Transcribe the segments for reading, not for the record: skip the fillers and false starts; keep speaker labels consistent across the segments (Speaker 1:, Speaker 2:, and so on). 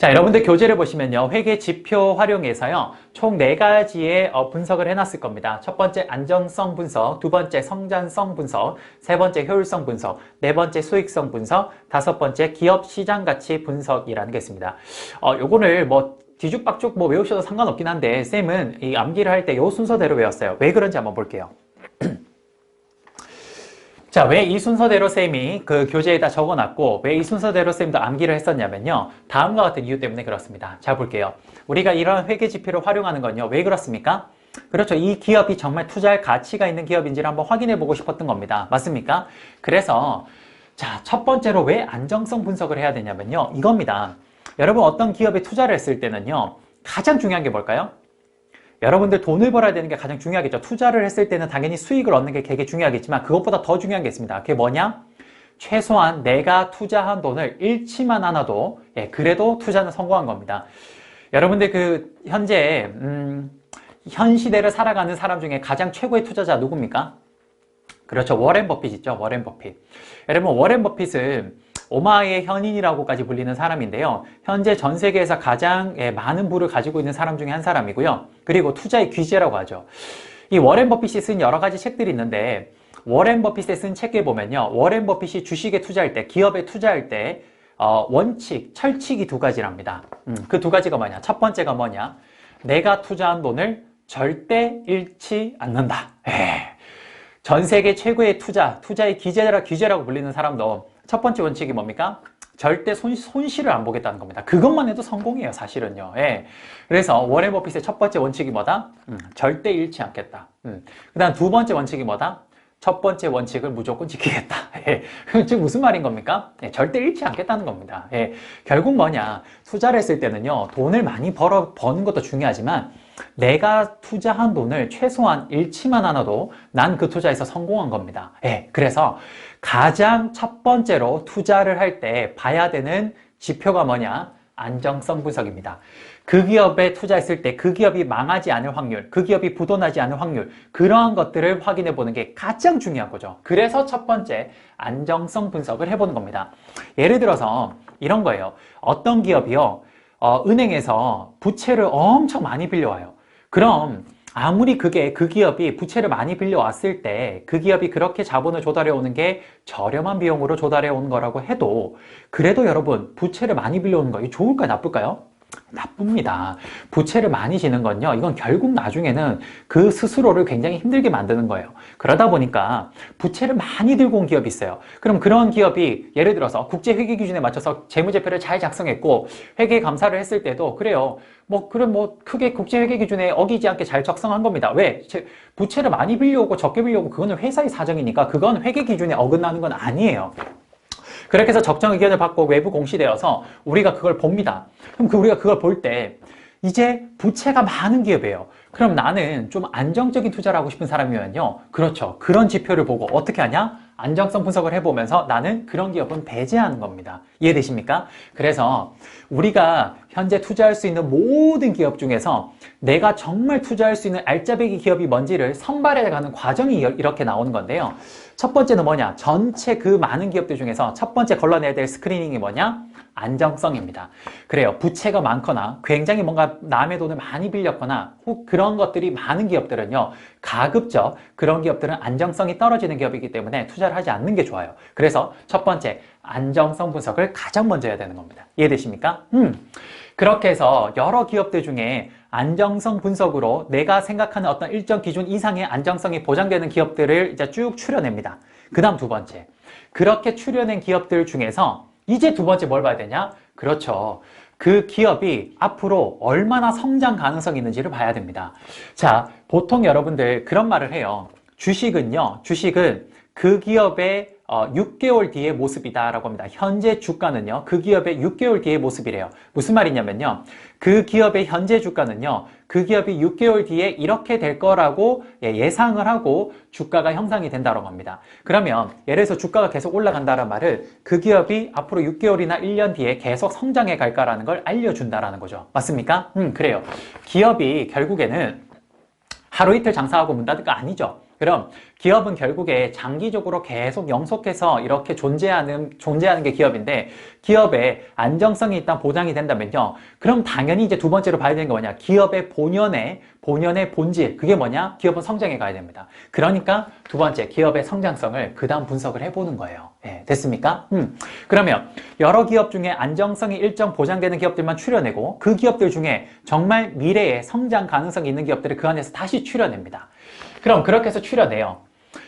Speaker 1: 자, 여러분들 교재를 보시면요. 회계 지표 활용해서요. 총 4가지의 분석을 해놨을 겁니다. 첫 번째 안정성 분석, 두 번째 성장성 분석, 세 번째 효율성 분석, 네 번째 수익성 분석, 다섯 번째 기업 시장 가치 분석이라는 게 있습니다. 요거를 뭐 뒤죽박죽 뭐 외우셔도 상관없긴 한데 쌤은 이 암기를 할 때 요 순서대로 외웠어요. 왜 그런지 한번 볼게요. 자, 왜 이 순서대로 쌤이 그 교재에다 적어놨고 왜 이 순서대로 쌤도 암기를 했었냐면요. 다음과 같은 이유 때문에 그렇습니다. 자, 볼게요. 우리가 이런 회계 지표를 활용하는 건요. 왜 그렇습니까? 그렇죠. 이 기업이 정말 투자할 가치가 있는 기업인지를 한번 확인해 보고 싶었던 겁니다. 맞습니까? 그래서 자, 첫 번째로 왜 안정성 분석을 해야 되냐면요. 이겁니다. 여러분 어떤 기업에 투자를 했을 때는요. 가장 중요한 게 뭘까요? 여러분들 돈을 벌어야 되는 게 가장 중요하겠죠. 투자를 했을 때는 당연히 수익을 얻는 게 되게 중요하겠지만 그것보다 더 중요한 게 있습니다. 그게 뭐냐? 최소한 내가 투자한 돈을 잃지만 않아도 그래도 투자는 성공한 겁니다. 여러분들 그 현재 현 시대를 살아가는 사람 중에 가장 최고의 투자자 누굽니까? 그렇죠. 워렌 버핏 있죠. 워렌 버핏. 여러분 워렌 버핏은 오마이의 현인이라고까지 불리는 사람인데요. 현재 전 세계에서 가장 많은 부를 가지고 있는 사람 중에 한 사람이고요. 그리고 투자의 귀재라고 하죠. 이 워렌 버핏이 쓴 여러 가지 책들이 있는데 워렌 버핏에 쓴 책에 보면요. 워렌 버핏이 주식에 투자할 때, 기업에 투자할 때 원칙, 철칙이 두 가지랍니다. 그 두 가지가 뭐냐? 첫 번째가 뭐냐? 내가 투자한 돈을 절대 잃지 않는다. 전 세계 최고의 투자의 귀재라고 불리는 사람도 첫 번째 원칙이 뭡니까? 절대 손실을 안 보겠다는 겁니다. 그것만 해도 성공이에요, 사실은요. 그래서 워렌 버핏의 첫 번째 원칙이 뭐다? 절대 잃지 않겠다. 그 다음 두 번째 원칙이 뭐다? 첫 번째 원칙을 무조건 지키겠다. 즉 무슨 말인 겁니까? 절대 잃지 않겠다는 겁니다. 결국 뭐냐? 투자를 했을 때는요, 돈을 많이 버는 것도 중요하지만 내가 투자한 돈을 최소한 잃지만 않아도 난 그 투자에서 성공한 겁니다. 그래서 가장 첫 번째로 투자를 할 때 봐야 되는 지표가 뭐냐? 안정성 분석입니다. 그 기업에 투자했을 때 그 기업이 망하지 않을 확률, 그 기업이 부도나지 않을 확률, 그러한 것들을 확인해 보는 게 가장 중요한 거죠. 그래서 첫 번째 안정성 분석을 해보는 겁니다. 예를 들어서 이런 거예요. 어떤 기업이요, 은행에서 부채를 엄청 많이 빌려와요. 그럼 아무리 그 기업이 부채를 많이 빌려왔을 때 그 기업이 그렇게 자본을 조달해 오는 게 저렴한 비용으로 조달해 오는 거라고 해도 그래도 여러분 부채를 많이 빌려오는 거 이게 좋을까요? 나쁠까요? 나쁩니다. 부채를 많이 지는 건요, 이건 결국 나중에는 그 스스로를 굉장히 힘들게 만드는 거예요. 그러다 보니까 부채를 많이 들고 온 기업이 있어요. 그럼 그런 기업이 예를 들어서 국제회계 기준에 맞춰서 재무제표를 잘 작성했고 회계 감사를 했을 때도 그래요. 그럼 크게 국제회계 기준에 어기지 않게 잘 작성한 겁니다. 왜? 부채를 많이 빌려오고 적게 빌려오고 그거는 회사의 사정이니까 그건 회계 기준에 어긋나는 건 아니에요. 그렇게 해서 적정 의견을 받고 외부 공시되어서 우리가 그걸 봅니다. 그럼 우리가 그걸 볼 때 이제 부채가 많은 기업이에요. 그럼 나는 좀 안정적인 투자를 하고 싶은 사람이면요. 그렇죠. 그런 지표를 보고 어떻게 하냐? 안정성 분석을 해보면서 나는 그런 기업은 배제하는 겁니다. 이해되십니까? 그래서 우리가 현재 투자할 수 있는 모든 기업 중에서 내가 정말 투자할 수 있는 알짜배기 기업이 뭔지를 선발해가는 과정이 이렇게 나오는 건데요. 첫 번째는 뭐냐? 전체 그 많은 기업들 중에서 첫 번째 걸러내야 될 스크리닝이 뭐냐? 안정성입니다. 그래요. 부채가 많거나 굉장히 뭔가 남의 돈을 많이 빌렸거나 혹 그런 것들이 많은 기업들은요. 가급적 그런 기업들은 안정성이 떨어지는 기업이기 때문에 투자를 하지 않는 게 좋아요. 그래서 첫 번째 안정성 분석을 가장 먼저 해야 되는 겁니다. 이해되십니까? 그렇게 해서 여러 기업들 중에 안정성 분석으로 내가 생각하는 어떤 일정 기준 이상의 안정성이 보장되는 기업들을 이제 쭉 추려냅니다. 그 다음 두 번째. 그렇게 추려낸 기업들 중에서 이제 두 번째 뭘 봐야 되냐? 그렇죠. 그 기업이 앞으로 얼마나 성장 가능성이 있는지를 봐야 됩니다. 자, 보통 여러분들 그런 말을 해요. 주식은 그 기업의 6개월 뒤의 모습이다라고 합니다. 현재 주가는요, 그 기업의 6개월 뒤의 모습이래요. 무슨 말이냐면요, 그 기업의 현재 주가는요, 그 기업이 6개월 뒤에 이렇게 될 거라고 예상을 하고 주가가 형성이 된다고 합니다. 그러면 예를 들어서 주가가 계속 올라간다는 말을 그 기업이 앞으로 6개월이나 1년 뒤에 계속 성장해 갈까라는 걸 알려준다라는 거죠. 맞습니까? 그래요. 기업이 결국에는 하루 이틀 장사하고 문 닫을 거 아니죠. 그럼 기업은 결국에 장기적으로 계속 영속해서 이렇게 존재하는 게 기업인데 기업의 안정성이 일단 보장이 된다면요. 그럼 당연히 이제 두 번째로 봐야 되는 게 뭐냐? 기업의 본연의 본질. 그게 뭐냐? 기업은 성장해 가야 됩니다. 그러니까 두 번째, 기업의 성장성을 그 다음 분석을 해보는 거예요. 예, 됐습니까? 그러면 여러 기업 중에 안정성이 일정 보장되는 기업들만 추려내고 그 기업들 중에 정말 미래에 성장 가능성이 있는 기업들을 그 안에서 다시 추려냅니다. 그럼 그렇게 해서 추려내요.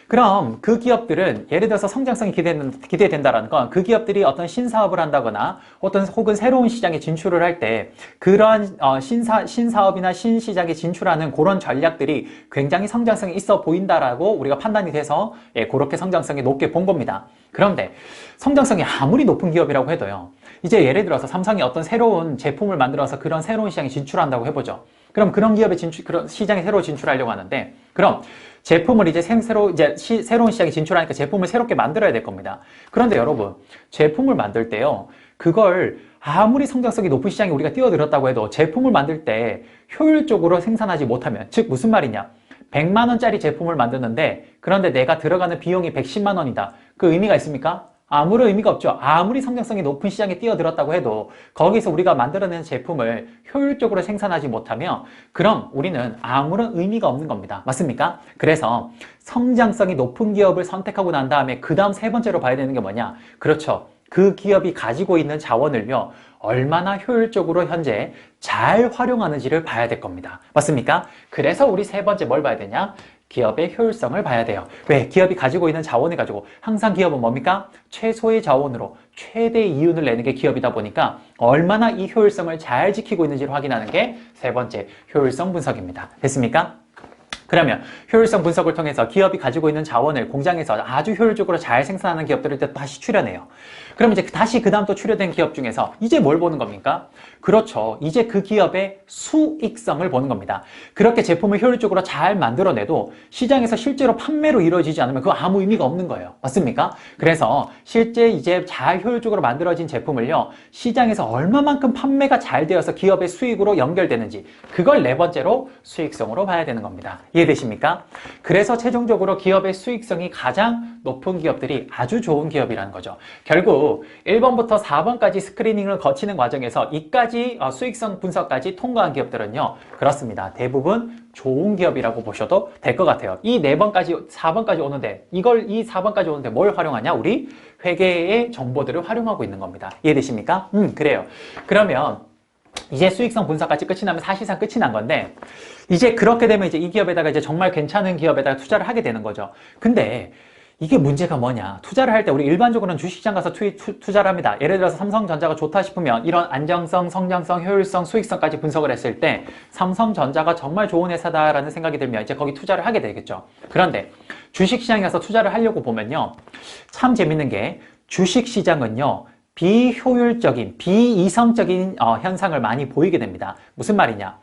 Speaker 1: 그럼 그 기업들은 예를 들어서 성장성이 기대된다라는 건 그 기업들이 어떤 신사업을 한다거나 혹은 새로운 시장에 진출을 할 때 그러한 신사업이나 신시장에 진출하는 그런 전략들이 굉장히 성장성이 있어 보인다라고 우리가 판단이 돼서 그렇게 성장성이 높게 본 겁니다. 그런데 성장성이 아무리 높은 기업이라고 해도요. 이제 예를 들어서 삼성이 어떤 새로운 제품을 만들어서 그런 새로운 시장에 진출한다고 해보죠. 그럼 그런 기업에 그런 시장에 새로 진출하려고 하는데 그럼 제품을 이제 새로운 시장에 진출하니까 제품을 새롭게 만들어야 될 겁니다. 그런데 여러분, 제품을 만들 때요. 그걸 아무리 성장성이 높은 시장에 우리가 뛰어들었다고 해도 제품을 만들 때 효율적으로 생산하지 못하면, 즉 무슨 말이냐? 100만 원짜리 제품을 만드는데 그런데 내가 들어가는 비용이 110만 원이다. 그 의미가 있습니까? 아무런 의미가 없죠. 아무리 성장성이 높은 시장에 뛰어들었다고 해도 거기서 우리가 만들어낸 제품을 효율적으로 생산하지 못하면 그럼 우리는 아무런 의미가 없는 겁니다. 맞습니까? 그래서 성장성이 높은 기업을 선택하고 난 다음에 그 다음 세 번째로 봐야 되는 게 뭐냐? 그렇죠. 그 기업이 가지고 있는 자원을요. 얼마나 효율적으로 현재 잘 활용하는지를 봐야 될 겁니다. 맞습니까? 그래서 우리 세 번째 뭘 봐야 되냐? 기업의 효율성을 봐야 돼요. 왜? 기업이 가지고 있는 자원을 가지고 항상 기업은 뭡니까? 최소의 자원으로 최대의 이윤을 내는 게 기업이다 보니까 얼마나 이 효율성을 잘 지키고 있는지를 확인하는 게 세 번째 효율성 분석입니다. 됐습니까? 그러면 효율성 분석을 통해서 기업이 가지고 있는 자원을 공장에서 아주 효율적으로 잘 생산하는 기업들을 또 다시 추려내요. 그럼 이제 다시 그 다음 또 추려된 기업 중에서 이제 뭘 보는 겁니까? 그렇죠. 이제 그 기업의 수익성을 보는 겁니다. 그렇게 제품을 효율적으로 잘 만들어내도 시장에서 실제로 판매로 이루어지지 않으면 그거 아무 의미가 없는 거예요. 맞습니까? 그래서 실제 이제 잘 효율적으로 만들어진 제품을요. 시장에서 얼마만큼 판매가 잘 되어서 기업의 수익으로 연결되는지 그걸 네 번째로 수익성으로 봐야 되는 겁니다. 이해되십니까? 그래서 최종적으로 기업의 수익성이 가장 높은 기업들이 아주 좋은 기업이라는 거죠. 결국 1번부터 4번까지 스크리닝을 거치는 과정에서 이까지 수익성 분석까지 통과한 기업들은요. 그렇습니다. 대부분 좋은 기업이라고 보셔도 될 것 같아요. 이 4번까지, 4번까지 오는데 이 4번까지 오는데 뭘 활용하냐? 우리 회계의 정보들을 활용하고 있는 겁니다. 이해되십니까? 그래요. 그러면 이제 수익성 분석까지 끝이 나면 사실상 끝이 난 건데 이제 그렇게 되면 이제 이 기업에다가 이제 정말 괜찮은 기업에다가 투자를 하게 되는 거죠. 근데 이게 문제가 뭐냐? 투자를 할 때 우리 일반적으로는 주식시장 가서 투자를 합니다. 예를 들어서 삼성전자가 좋다 싶으면 이런 안정성, 성장성, 효율성, 수익성까지 분석을 했을 때 삼성전자가 정말 좋은 회사다라는 생각이 들면 이제 거기 투자를 하게 되겠죠. 그런데 주식시장에 가서 투자를 하려고 보면요. 참 재밌는 게 주식시장은요. 비효율적인, 비이성적인 현상을 많이 보이게 됩니다. 무슨 말이냐?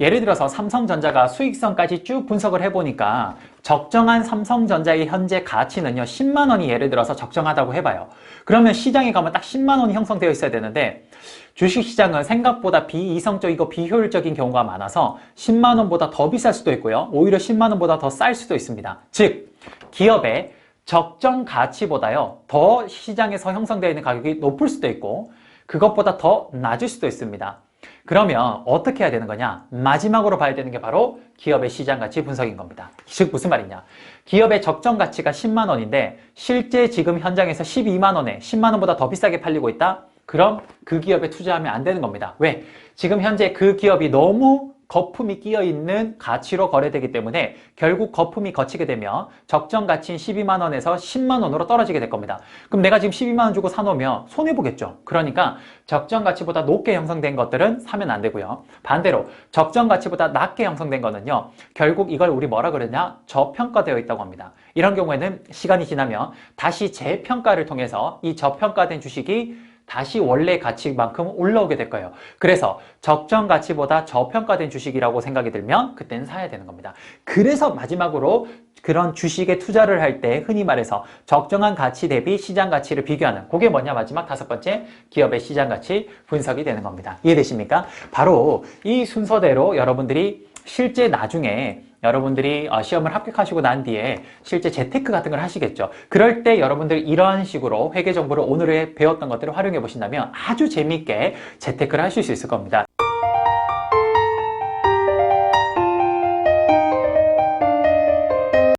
Speaker 1: 예를 들어서 삼성전자가 수익성까지 쭉 분석을 해보니까 적정한 삼성전자의 현재 가치는요 10만 원이 예를 들어서 적정하다고 해봐요. 그러면 시장에 가면 딱 10만 원이 형성되어 있어야 되는데 주식시장은 생각보다 비이성적이고 비효율적인 경우가 많아서 10만 원보다 더 비쌀 수도 있고요. 오히려 10만 원보다 더 쌀 수도 있습니다. 즉 기업의 적정 가치보다요 더 시장에서 형성되어 있는 가격이 높을 수도 있고 그것보다 더 낮을 수도 있습니다. 그러면 어떻게 해야 되는 거냐? 마지막으로 봐야 되는 게 바로 기업의 시장가치 분석인 겁니다. 즉 무슨 말이냐? 기업의 적정 가치가 10만 원인데 실제 지금 현장에서 12만 원에 10만 원보다 더 비싸게 팔리고 있다? 그럼 그 기업에 투자하면 안 되는 겁니다. 왜? 지금 현재 그 기업이 너무 거품이 끼어있는 가치로 거래되기 때문에 결국 거품이 거치게 되면 적정 가치인 12만 원에서 10만 원으로 떨어지게 될 겁니다. 그럼 내가 지금 12만 원 주고 사놓으면 손해보겠죠. 그러니까 적정 가치보다 높게 형성된 것들은 사면 안 되고요. 반대로 적정 가치보다 낮게 형성된 거는요. 결국 이걸 우리 뭐라 그러냐? 저평가되어 있다고 합니다. 이런 경우에는 시간이 지나면 다시 재평가를 통해서 이 저평가된 주식이 다시 원래 가치만큼 올라오게 될 거예요. 그래서 적정 가치보다 저평가된 주식이라고 생각이 들면 그때는 사야 되는 겁니다. 그래서 마지막으로 그런 주식에 투자를 할 때 흔히 말해서 적정한 가치 대비 시장 가치를 비교하는 그게 뭐냐? 마지막 다섯 번째 기업의 시장 가치 분석이 되는 겁니다. 이해되십니까? 바로 이 순서대로 여러분들이 실제 나중에 여러분들이 시험을 합격하시고 난 뒤에 실제 재테크 같은 걸 하시겠죠. 그럴 때 여러분들이 이런 식으로 회계 정보를 오늘에 배웠던 것들을 활용해 보신다면 아주 재미있게 재테크를 하실 수 있을 겁니다.